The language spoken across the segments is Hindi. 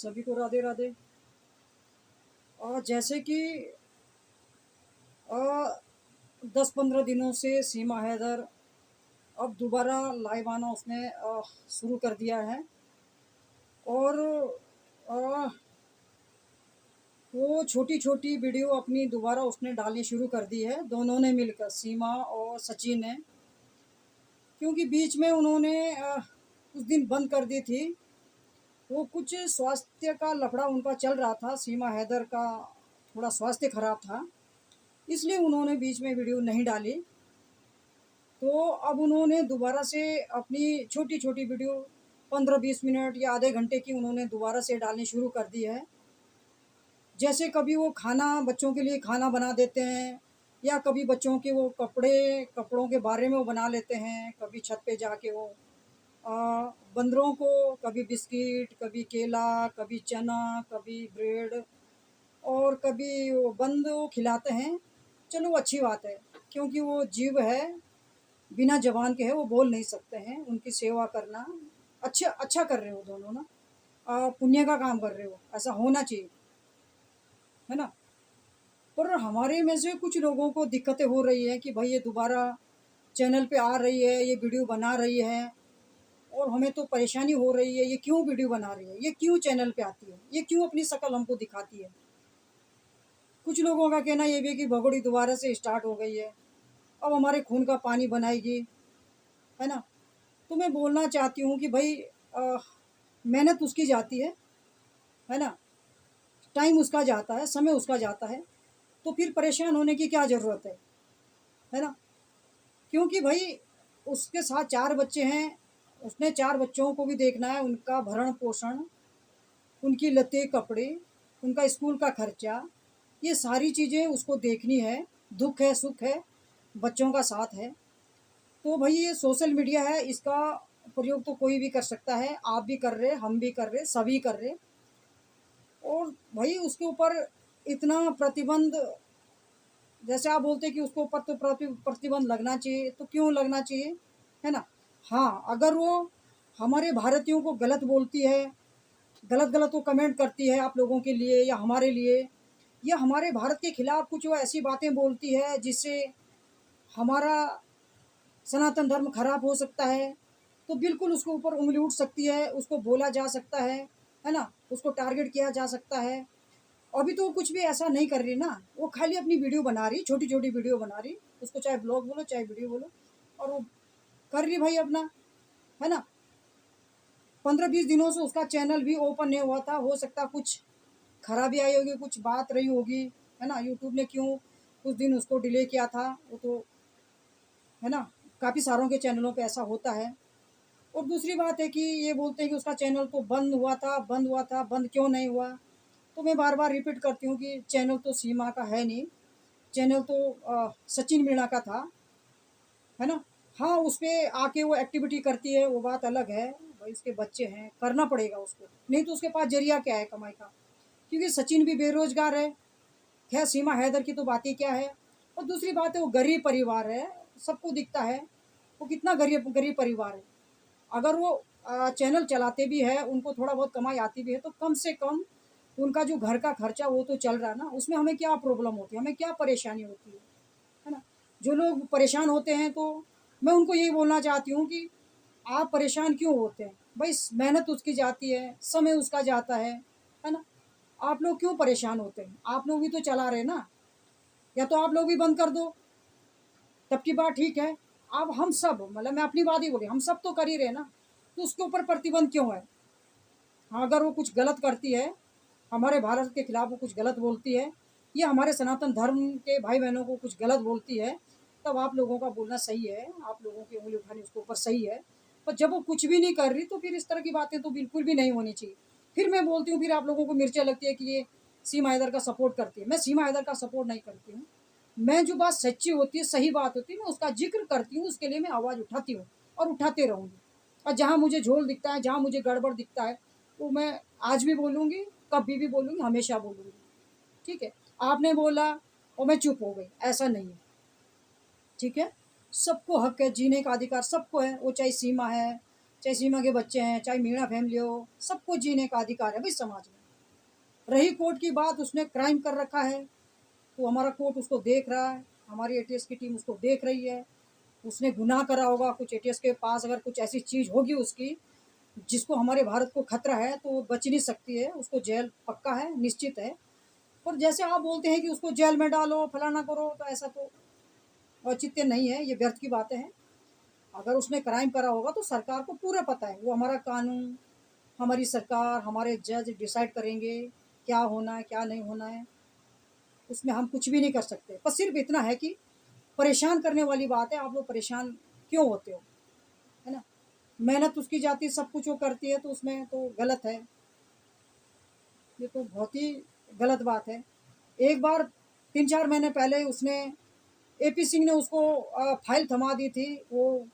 सभी को राधे राधे। जैसे कि 10-15 दिनों से सीमा हैदर अब दोबारा लाइव आना उसने शुरू कर दिया है। और अ, वो छोटी छोटी वीडियो अपनी दोबारा उसने डालनी शुरू कर दी है, दोनों ने मिलकर, सीमा और सचिन ने। क्योंकि बीच में उन्होंने कुछ दिन बंद कर दी थी। वो कुछ स्वास्थ्य का लफड़ा उनका चल रहा था, सीमा हैदर का थोड़ा स्वास्थ्य खराब था, इसलिए उन्होंने बीच में वीडियो नहीं डाली। तो अब उन्होंने दोबारा से अपनी छोटी छोटी वीडियो 15-20 मिनट या आधे घंटे की उन्होंने दोबारा से डालनी शुरू कर दी है। जैसे कभी वो खाना, बच्चों के लिए खाना बना देते हैं, या कभी बच्चों के वो कपड़ों के बारे में वो बना लेते हैं। कभी छत पे जाके वो बंदरों को कभी बिस्किट, कभी केला, कभी चना, कभी ब्रेड, और कभी वो बंद वो खिलाते हैं। चलो वो अच्छी बात है, क्योंकि वो जीव है, बिना जबान के है, वो बोल नहीं सकते हैं। उनकी सेवा करना अच्छा अच्छा कर रहे हो दोनों ना, पुण्य का काम कर रहे हो, ऐसा होना चाहिए, है ना। पर हमारे में से कुछ लोगों को दिक्कतें हो रही है कि भाई ये दोबारा चैनल पे आ रही है, ये वीडियो बना रही है, और हमें तो परेशानी हो रही है, ये क्यों वीडियो बना रही है, ये क्यों चैनल पे आती है, ये क्यों अपनी शक्ल हमको दिखाती है। कुछ लोगों का कहना ये भी है कि भगोड़ी दोबारा से स्टार्ट हो गई है, अब हमारे खून का पानी बनाएगी, है ना। तो मैं बोलना चाहती हूँ कि भाई मेहनत उसकी जाती है ना, टाइम उसका जाता है, समय उसका जाता है, तो फिर परेशान होने की क्या ज़रूरत है ना। क्योंकि भाई उसके साथ 4 बच्चे हैं, उसने 4 बच्चों को भी देखना है, उनका भरण पोषण, उनकी लत्ते कपड़े, उनका स्कूल का खर्चा, ये सारी चीज़ें उसको देखनी है। दुख है, सुख है, बच्चों का साथ है। तो भाई ये सोशल मीडिया है, इसका प्रयोग तो कोई भी कर सकता है, आप भी कर रहे, हम भी कर रहे, सभी कर रहे। और भाई उसके ऊपर इतना प्रतिबंध, जैसे आप बोलते हैं कि उसके ऊपर तो प्रतिबंध लगना चाहिए, तो क्यों लगना चाहिए, है ना। हाँ, अगर वो हमारे भारतीयों को गलत बोलती है, गलत गलत वो कमेंट करती है आप लोगों के लिए या हमारे लिए, या हमारे भारत के खिलाफ कुछ वो ऐसी बातें बोलती है जिससे हमारा सनातन धर्म खराब हो सकता है, तो बिल्कुल उसके ऊपर उंगली उठ सकती है, उसको बोला जा सकता है ना, उसको टारगेट किया जा सकता है। अभी तो वो कुछ भी ऐसा नहीं कर रही ना, वो खाली अपनी वीडियो बना रही, छोटी छोटी वीडियो बना रही, उसको चाहे ब्लॉग बोलो चाहे वीडियो बोलो, और वो कर रही भाई अपना, है ना। 15-20 दिनों से उसका चैनल भी ओपन नहीं हुआ था, हो सकता कुछ खराबी आई होगी, कुछ बात रही होगी, है ना। यूट्यूब ने क्यों कुछ दिन उसको डिले किया था, वो तो, है ना, काफ़ी सारों के चैनलों पे ऐसा होता है। और दूसरी बात है कि ये बोलते हैं कि उसका चैनल तो बंद हुआ था, बंद हुआ था, बंद क्यों नहीं हुआ। तो मैं बार बार रिपीट करती हूँ कि चैनल तो सीमा का है नहीं, चैनल तो सचिन मीणा का था, है ना। हाँ, उस पर आके वो एक्टिविटी करती है, वो बात अलग है, भाई उसके बच्चे हैं, करना पड़ेगा उसको, नहीं तो उसके पास जरिया क्या है कमाई का। क्योंकि सचिन भी बेरोजगार है, खैर सीमा हैदर की तो बात ही क्या है। और दूसरी बात है वो गरीब परिवार है, सबको दिखता है वो कितना गरीब गरीब परिवार है। अगर वो चैनल चलाते भी है, उनको थोड़ा बहुत कमाई आती भी है, तो कम से कम उनका जो घर का खर्चा वो तो चल रहा है ना, उसमें हमें क्या प्रॉब्लम होती है, हमें क्या परेशानी होती है ना। जो लोग परेशान होते हैं, तो मैं उनको यही बोलना चाहती हूँ कि आप परेशान क्यों होते हैं भाई, मेहनत उसकी जाती है, समय उसका जाता है ना। आप लोग क्यों परेशान होते हैं, आप लोग भी तो चला रहे ना, या तो आप लोग भी बंद कर दो, तब की बात ठीक है। अब हम सब, मतलब मैं अपनी बात ही बोली, हम सब तो कर ही रहे ना, तो उसके ऊपर प्रतिबंध क्यों है। हाँ, अगर वो कुछ गलत करती है, हमारे भारत के खिलाफ वो कुछ गलत बोलती है, या हमारे सनातन धर्म के भाई बहनों को कुछ गलत बोलती है, तब आप लोगों का बोलना सही है, आप लोगों की उंगली उठानी उसके ऊपर सही है। पर जब वो कुछ भी नहीं कर रही, तो फिर इस तरह की बातें तो बिल्कुल भी नहीं होनी चाहिए। फिर मैं बोलती हूँ, फिर आप लोगों को मिर्चा लगती है कि ये सीमा हैदर का सपोर्ट करती है। मैं सीमा हैदर का सपोर्ट नहीं करती हूँ। मैं जो बात सच्ची होती है, सही बात होती है, मैं उसका जिक्र करती हूँ, उसके लिए मैं आवाज़ उठाती हूँ और उठाते रहूँगी। और जहाँ मुझे झोल दिखता है, जहाँ मुझे गड़बड़ दिखता है, वो मैं आज भी बोलूँगी, कभी भी बोलूँगी, हमेशा बोलूँगी। ठीक है, आपने बोला और मैं चुप हो गई, ऐसा नहीं है। ठीक है, सबको हक है, जीने का अधिकार सबको है, वो चाहे सीमा है, चाहे सीमा के बच्चे हैं, चाहे मीणा फैमिली हो, सबको जीने का अधिकार है भाई समाज में। रही कोर्ट की बात, उसने क्राइम कर रखा है तो हमारा कोर्ट उसको देख रहा है, हमारी एटीएस की टीम उसको देख रही है। उसने गुनाह करा होगा कुछ, एटीएस के पास अगर कुछ ऐसी चीज़ होगी उसकी जिसको हमारे भारत को खतरा है तो वो बच नहीं सकती है, उसको जेल पक्का है, निश्चित है। पर जैसे आप बोलते हैं कि उसको जेल में डालो, फलाना करो, तो ऐसा तो औचित्य नहीं है, ये व्यर्थ की बातें हैं। अगर उसने क्राइम करा होगा तो सरकार को पूरा पता है, वो हमारा कानून, हमारी सरकार, हमारे जज डिसाइड करेंगे क्या होना है क्या नहीं होना है, उसमें हम कुछ भी नहीं कर सकते। पर सिर्फ इतना है कि परेशान करने वाली बात है, आप लोग परेशान क्यों होते हो, है ना। मेहनत उसकी जाती है, सब कुछ वो करती है, तो उसमें तो गलत है, ये तो बहुत ही गलत बात है। एक बार 3-4 महीने पहले उसने, एपी सिंह ने उसको फाइल थमा दी थी, वो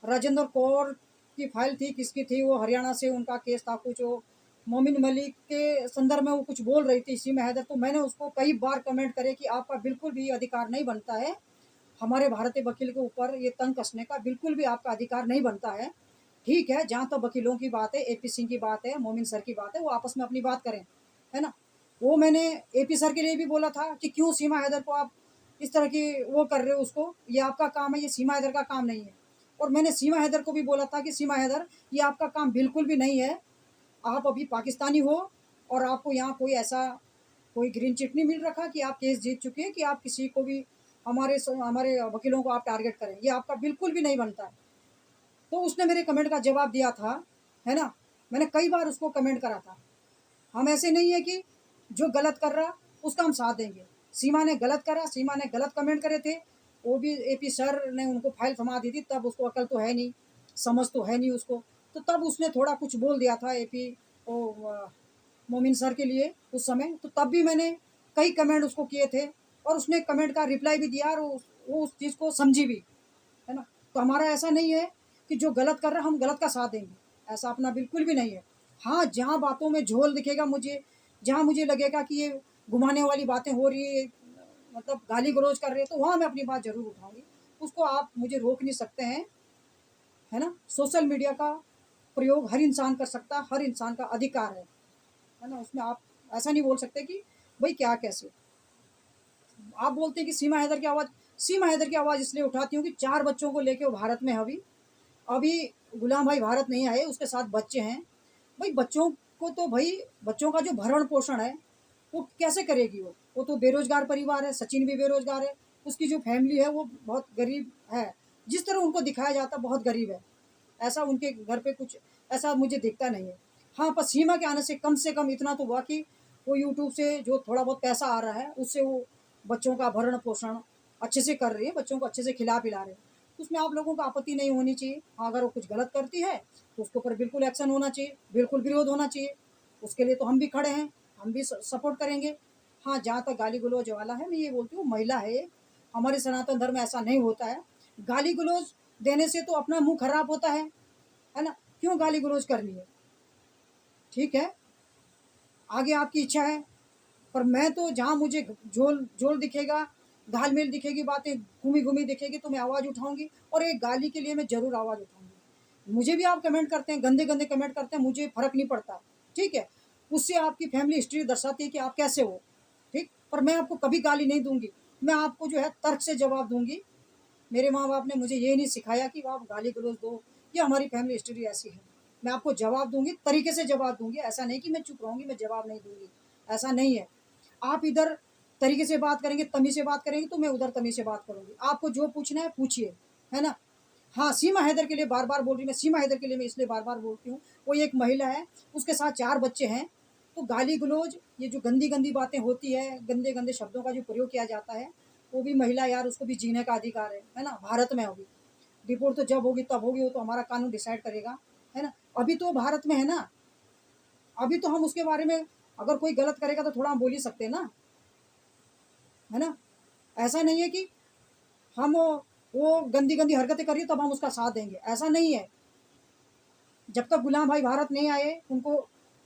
राजेंद्र कौर की फाइल थी, किसकी थी वो, हरियाणा से उनका केस था कुछ, वो मोमिन मलिक के संदर्भ में वो कुछ बोल रही थी सीमा हैदर। तो मैंने उसको कई बार कमेंट करे कि आपका बिल्कुल भी अधिकार नहीं बनता है, हमारे भारतीय वकील के ऊपर ये तंग कसने का बिल्कुल भी आपका अधिकार नहीं बनता है। ठीक है, जहाँ तक वकीलों की बात है, एपी सिंह की बात है, मोमिन सर की बात है, वो आपस में अपनी बात करें, है ना। वो मैंने एपी सर के लिए भी बोला था कि क्यों सीमा हैदर को आप इस तरह की वो कर रहे हो, उसको, ये आपका काम है, ये सीमा हैदर का काम नहीं है। और मैंने सीमा हैदर को भी बोला था कि सीमा हैदर, ये आपका काम बिल्कुल भी नहीं है, आप अभी पाकिस्तानी हो और आपको यहाँ कोई ऐसा कोई ग्रीन चिट नहीं मिल रखा कि आप केस जीत चुके हैं कि आप किसी को भी, हमारे वकीलों को आप टारगेट करें, ये आपका बिल्कुल भी नहीं बनता है। तो उसने मेरे कमेंट का जवाब दिया था, है ना। मैंने कई बार उसको कमेंट करा था, हम ऐसे नहीं है कि जो गलत कर रहा उसका हम साथ देंगे। सीमा ने गलत करा, सीमा ने गलत कमेंट करे थे, वो भी एपी सर ने उनको फाइल थमा दी थी, तब उसको अकल तो है नहीं, समझ तो है नहीं उसको, तो तब उसने थोड़ा कुछ बोल दिया था एपी वो मोमिन सर के लिए उस समय, तो तब भी मैंने कई कमेंट उसको किए थे और उसने कमेंट का रिप्लाई भी दिया और वो उस चीज़ को समझी भी, है ना। तो हमारा ऐसा नहीं है कि जो गलत कर रहा हम गलत का साथ देंगे, ऐसा अपना बिल्कुल भी नहीं है। हाँ, जहाँ बातों में झोल दिखेगा मुझे, जहाँ मुझे लगेगा कि ये घुमाने वाली बातें हो रही है, मतलब गाली गलौज कर रहे हैं, तो वहाँ मैं अपनी बात ज़रूर उठाऊंगी, उसको आप मुझे रोक नहीं सकते हैं, है ना। सोशल मीडिया का प्रयोग हर इंसान कर सकता है, हर इंसान का अधिकार है ना। उसमें आप ऐसा नहीं बोल सकते कि भाई क्या कैसे। आप बोलते हैं कि सीमा हैदर की आवाज़, सीमा हैदर की आवाज़ इसलिए उठाती हूँ कि 4 बच्चों को लेके वो भारत में है अभी, अभी गुलाम भाई भारत नहीं आए, उसके साथ बच्चे हैं। भाई बच्चों को तो भाई, बच्चों का जो भरण पोषण है वो कैसे करेगी वो तो बेरोजगार परिवार है, सचिन भी बेरोजगार है, उसकी जो फैमिली है वो बहुत गरीब है, जिस तरह उनको दिखाया जाता बहुत गरीब है, ऐसा उनके घर पे कुछ ऐसा मुझे दिखता नहीं है। हाँ, पर सीमा के आने से कम इतना तो हुआ कि वो यूट्यूब से जो थोड़ा बहुत पैसा आ रहा है उससे वो बच्चों का भरण पोषण अच्छे से कर रही है, बच्चों को अच्छे से खिला पिला रहे हैं, उसमें आप लोगों को आपत्ति नहीं होनी चाहिए। हाँ, अगर वो कुछ गलत करती है तो उसके ऊपर बिल्कुल एक्शन होना चाहिए, बिल्कुल विरोध होना चाहिए, उसके लिए तो हम भी खड़े हैं, हम भी सपोर्ट करेंगे। हाँ, जहाँ तक गाली गलौज वाला है, मैं ये बोलती हूँ महिला है, हमारे सनातन धर्म में ऐसा नहीं होता है, गाली गलौज देने से तो अपना मुंह खराब होता है ना। क्यों गाली गलौज करनी है, ठीक है, आगे आपकी इच्छा है, पर मैं तो जहाँ मुझे झोल झोल दिखेगा, घाल-मेल दिखेगी, बातें घूमी-घूमी दिखेगी तो मैं आवाज़ उठाऊँगी, और एक गाली के लिए मैं ज़रूर आवाज़ उठाऊँगी। मुझे भी आप कमेंट करते हैं, गंदे-गंदे कमेंट करते हैं, मुझे फ़र्क नहीं पड़ता, ठीक है? उससे आपकी फैमिली हिस्ट्री दर्शाती है कि आप कैसे हो, ठीक? पर मैं आपको कभी गाली नहीं दूँगी, मैं आपको जो है तर्क से जवाब दूँगी। मेरे माँ-बाप ने मुझे ये नहीं सिखाया कि आप गाली-गलौज दो, ये हमारी फैमिली हिस्ट्री ऐसी है। मैं आपको जवाब दूँगी, तरीके से जवाब दूँगी, ऐसा नहीं कि मैं चुप रहूँगी, मैं जवाब नहीं दूँगी, ऐसा नहीं है। आप इधर तरीके से बात करेंगे, तमीज़ से बात करेंगे, तो मैं उधर तमीज़ से बात करूँगी। आपको जो पूछना है पूछिए, है ना? हाँ, सीमा हैदर के लिए बार-बार बोल रही, मैं सीमा हैदर के लिए मैं इसलिए बार-बार बोलती हूँ, वो एक महिला है, उसके साथ 4 बच्चे हैं, तो गाली-गलौज, ये जो गंदी-गंदी बातें होती है, गंदे-गंदे शब्दों का जो प्रयोग किया जाता है, वो भी महिला यार, उसको भी जीने का अधिकार है ना? भारत में होगी, रिपोर्ट तो जब होगी तब होगी, वो तो हमारा कानून डिसाइड करेगा, है ना? अभी तो भारत में है ना, अभी तो हम उसके बारे में अगर कोई गलत करेगा तो थोड़ा हम बोल ही सकते हैं ना, है ना? ऐसा नहीं है कि हम वो गंदी-गंदी हरकतें कर रही है तब हम उसका साथ देंगे, ऐसा नहीं है। जब तक गुलाम भाई भारत नहीं आए, उनको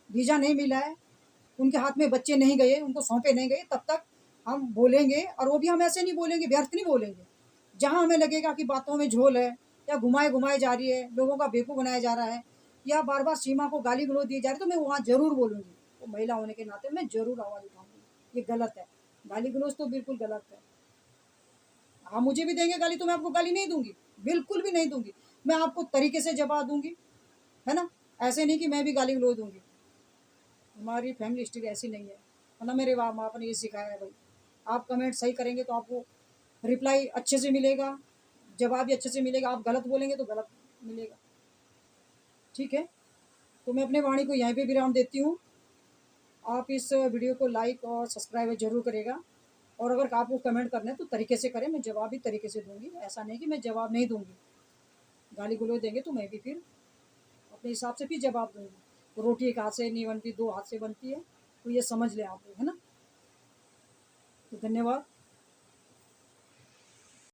वीज़ा नहीं मिला है, उनके हाथ में बच्चे नहीं गए, उनको सौंपे नहीं गए, तब तक हम बोलेंगे, और वो भी हम ऐसे नहीं बोलेंगे, व्यर्थ नहीं बोलेंगे। जहाँ हमें लगेगा कि बातों में झोल है, या घुमाए घुमाए जा रही है, लोगों का बेवकूफ़ बनाया जा रहा है, या बार बार सीमा को गाली गलौज दी जा रही है, तो मैं वहाँ ज़रूर बोलूँगी। वो महिला होने के नाते मैं ज़रूर आवाज़ उठाऊंगी। ये गलत है, गाली गलौज तो बिल्कुल गलत है। हाँ, मुझे भी देंगे गाली तो मैं आपको गाली नहीं दूंगी, बिल्कुल भी नहीं दूंगी। मैं आपको तरीके से जवाब दूंगी, है ना। ऐसे नहीं कि मैं भी गाली गलौज दूंगी। हमारी फैमिली हिस्ट्री ऐसी नहीं है, ना मेरे माँ बाप ने ये सिखाया है भाई। आप कमेंट सही करेंगे तो आपको रिप्लाई अच्छे से मिलेगा, जवाब भी अच्छे से मिलेगा। आप गलत बोलेंगे तो गलत मिलेगा। ठीक है, तो मैं अपने वाणी को यहीं पे विराम देती हूँ। आप इस वीडियो को लाइक और सब्सक्राइब ज़रूर करेगा, और अगर आपको कमेंट करना है तो तरीके से करें, मैं जवाब भी तरीके से दूंगी। ऐसा नहीं कि मैं जवाब नहीं दूंगी। गाली गलौज देंगे तो मैं भी फिर अपने हिसाब से फिर जवाब दूंगी। तो रोटी एक हाथ से नहीं बनती, दो हाथ से बनती है, तो ये समझ लें आप लोग, है ना। तो धन्यवाद।